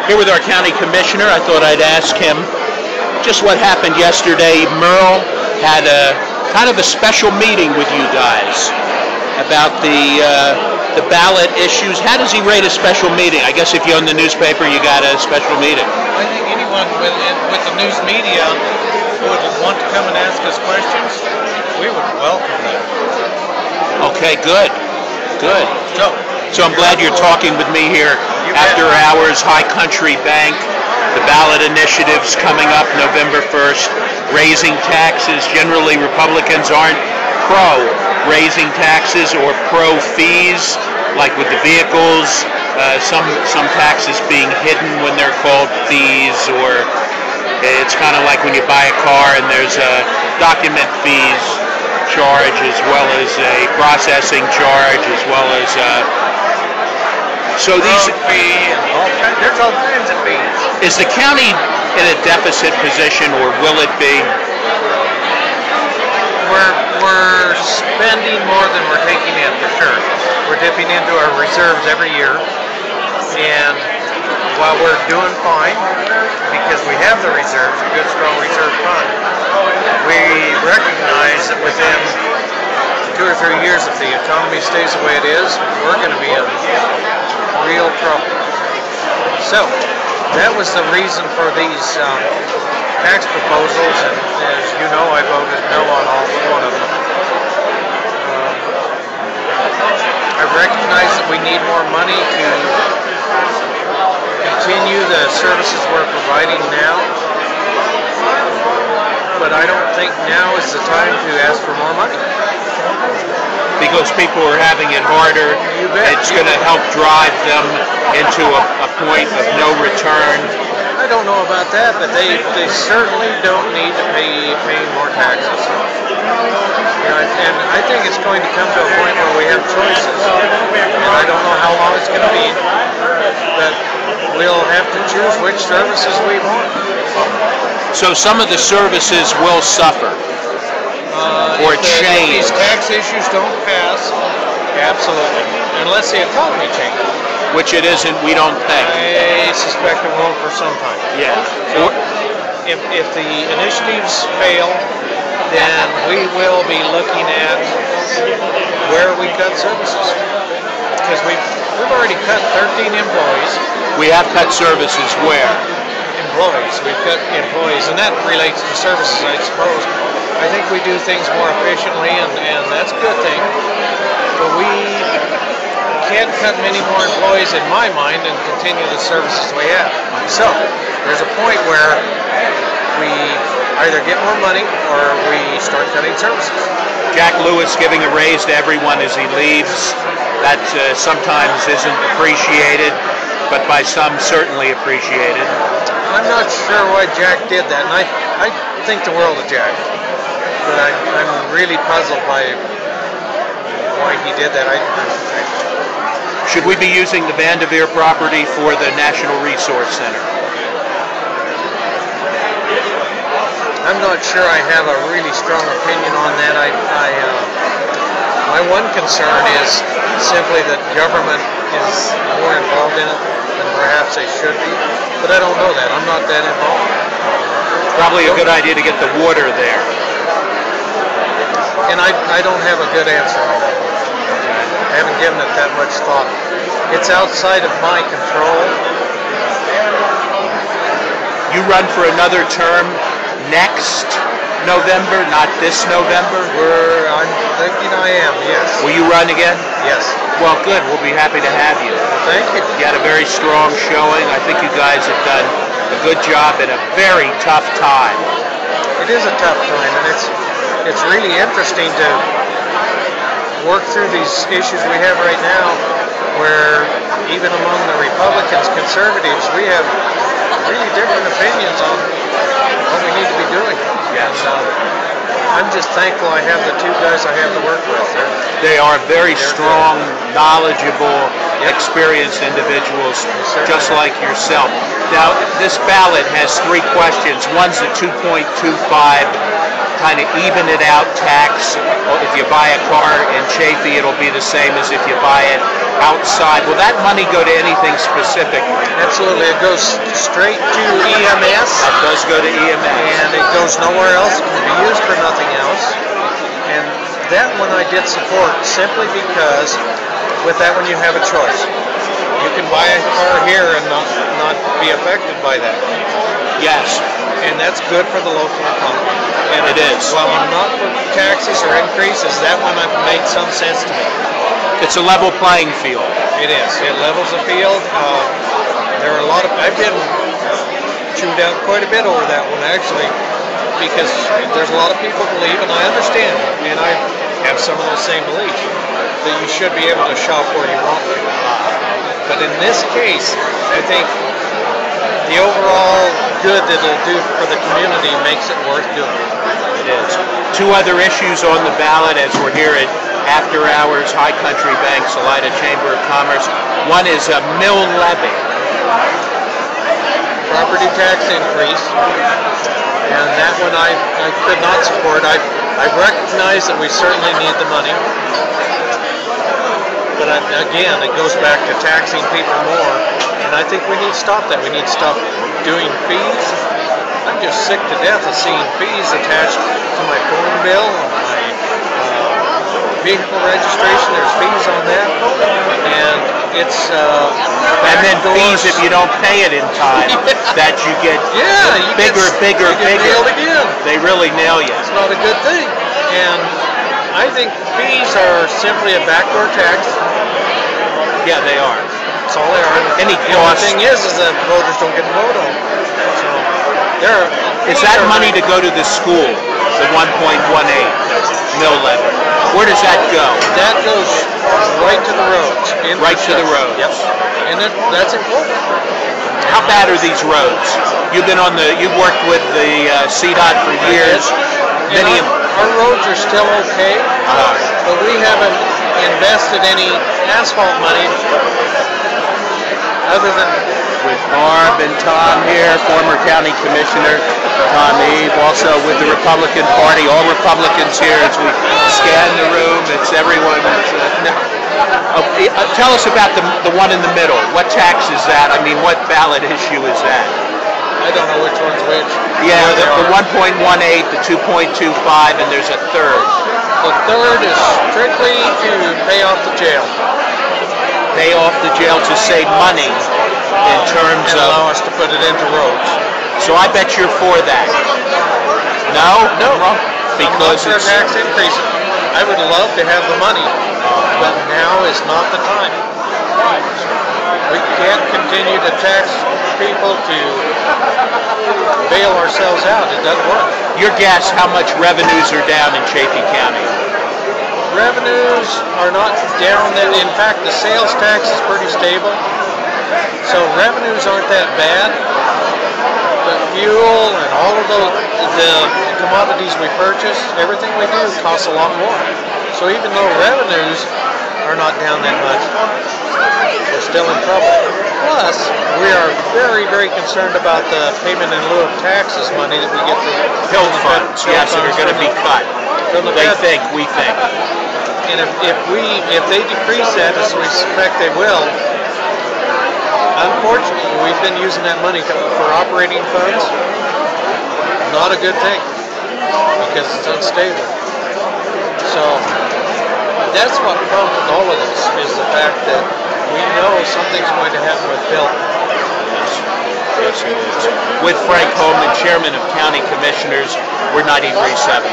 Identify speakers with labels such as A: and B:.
A: Here with our county commissioner. I thought I'd ask him just what happened yesterday. Merle had a kind of a special meeting with you guys about the ballot issues. How does he rate a special meeting? I guess if you own the newspaper, you got a special meeting.
B: I think anyone with the news media who would want to come and ask us questions, we would welcome them.
A: Okay, good. Good. So I'm glad you're talking with me here after hours. High Country Bank, the ballot initiative's coming up November 1st. Raising taxes. Generally, Republicans aren't pro raising taxes or pro fees, like with the vehicles. Some taxes being hidden when they're called fees, or it's kind of like when you buy a car and there's a document fees charge as well as a processing charge as well as so these
B: fee and there's all kinds of fees.
A: Is the county in a deficit position, or will it be?
B: We're spending more than we're taking in, for sure. We're dipping into our reserves every year, and while we're doing fine because we have the reserves, a good strong reserve fund, we recognize that within 2 or 3 years, if the economy stays the way it is, we're going to be in real trouble. So that was the reason for these tax proposals, and as you know, I voted no on all one of them. I recognize that we need more money to continue the services we're providing now, but I don't think now is the time to ask for more money.
A: Because people are having it harder, it's going to help drive them into a point of no return.
B: I don't know about that, but they certainly don't need to pay more taxes. And I think it's going to come to a point where we have choices. And I don't know how long it's going to be, but we'll have to choose which services we want.
A: So some of the services will suffer. Or change.
B: If these tax issues don't pass, absolutely. Unless the economy changes.
A: Which it isn't, we don't think.
B: I suspect it won't for some time.
A: Yeah.
B: So if the initiatives fail, then we will be looking at where we cut services. Because we've already cut 13 employees.
A: We have cut services where?
B: Employees. We've cut employees, and that relates to services, I suppose. I think we do things more efficiently, and that's a good thing. But we can't cut many more employees, in my mind, and continue the services we have. So there's a point where we either get more money or we start cutting services.
A: Jack Lewis giving a raise to everyone as he leaves. That sometimes isn't appreciated, but by some certainly appreciated.
B: I'm not sure why Jack did that, and I think the world of Jack. But I'm really puzzled by why he did that.
A: Should we be using the Vanderveer property for the National Resource Center?
B: I'm not sure I have a really strong opinion on that. My one concern is simply that government is more involved in it than perhaps they should be. But I don't know that. I'm not that involved.
A: Probably a good idea to get the water there.
B: And I don't have a good answer on that. I haven't given it that much thought. It's outside of my control.
A: You run for another term next November, not this November?
B: I'm thinking I am, yes.
A: Will you run again?
B: Yes.
A: Well, good. We'll be happy to have you.
B: Thank you.
A: You had a very strong showing. I think you guys have done a good job in a very tough time.
B: It is a tough time, and it's really interesting to work through these issues we have right now, where even among the Republicans, conservatives, we have really different opinions on what we need to be doing.
A: Yes.
B: I'm just thankful I have the two guys I have to work with.
A: They are very strong, knowledgeable, experienced individuals, just like yourself. Now, this ballot has 3 questions. One's the 2.25 kind of even it out tax. If you buy a car in Chaffee, it'll be the same as if you buy it outside. Will that money go to anything specific?
B: Absolutely. It goes straight to EMS.
A: That does go to EMS.
B: And it goes nowhere else. It can be used for nothing else. And that one I did support simply because with that one you have a choice. You can buy a car here and not be affected by that.
A: Yes.
B: And that's good for the local economy. And
A: it is.
B: While I'm not for taxes or increases, that one I've made some sense to me.
A: It's a level playing field.
B: It is. It levels the field. There are a lot of, I've been chewed out quite a bit over that one actually, because there's a lot of people believe, and I understand, and I have some of those same beliefs, that you should be able to shop where you want to. But in this case, I think the overall good that it'll do for the community makes it worth doing.
A: It is. Two other issues on the ballot as we're here at After Hours, High Country Bank, Salida Chamber of Commerce. One is a mill levy.
B: Property tax increase. And that one I could not support. I recognize that we certainly need the money. But again, it goes back to taxing people more. And I think we need to stop that. We need to stop doing fees. I'm just sick to death of seeing fees attached to my phone bill, my vehicle registration. There's fees on that. And it's
A: and then fees if you don't pay it in time, that you get bigger.
B: Nailed again.
A: They really nail you.
B: It's not a good thing. And I think fees are simply a backdoor tax.
A: Yeah, they are.
B: That's all they are.
A: Any
B: the only thing is that voters don't get to vote on. So
A: is that money to go to the school, the 1.18 mill levy? Where does that go?
B: That goes right to the roads.
A: Right to the roads.
B: Yep. And that's important.
A: How bad are these roads? You've worked with the CDOT for years.
B: Our roads are still okay, but we haven't invested any asphalt money other than
A: with Barb and Tom here, former county commissioner Tom Eve, also with the Republican Party, all Republicans here as we scan the room. It's everyone. Tell us about the one in the middle. What tax is that? I mean, what ballot issue is that?
B: I don't know which one's which.
A: Yeah, the 1.18, the 2.25, and there's a third.
B: The third is strictly to pay off the jail.
A: Pay off the jail to save money in terms
B: and allow us to put it into roads.
A: So I bet you're for that. No?
B: No.
A: Because
B: it's a tax increase. I would love to have the money, but now is not the time. We can't continue to tax people to bail ourselves out. It doesn't work.
A: Your guess how much revenues are down in Chaffee County?
B: Revenues are not down. In fact, the sales tax is pretty stable. So revenues aren't that bad. But fuel and all of the commodities we purchase, everything we do costs a lot more. So even though revenues are not down that much, we're still in trouble. Plus, we are very, very concerned about the payment in lieu of taxes money that we get from
A: Hill funds. Yes, that are going to be cut. We think.
B: And if they decrease that, as we suspect they will, unfortunately, we've been using that money for operating funds. Not a good thing, because it's unstable. So that's what prompted all of this, is the fact that we know something's going to happen with Bill.
A: Yes, it is. With Frank Holman, Chairman of County Commissioners, we're 93.7.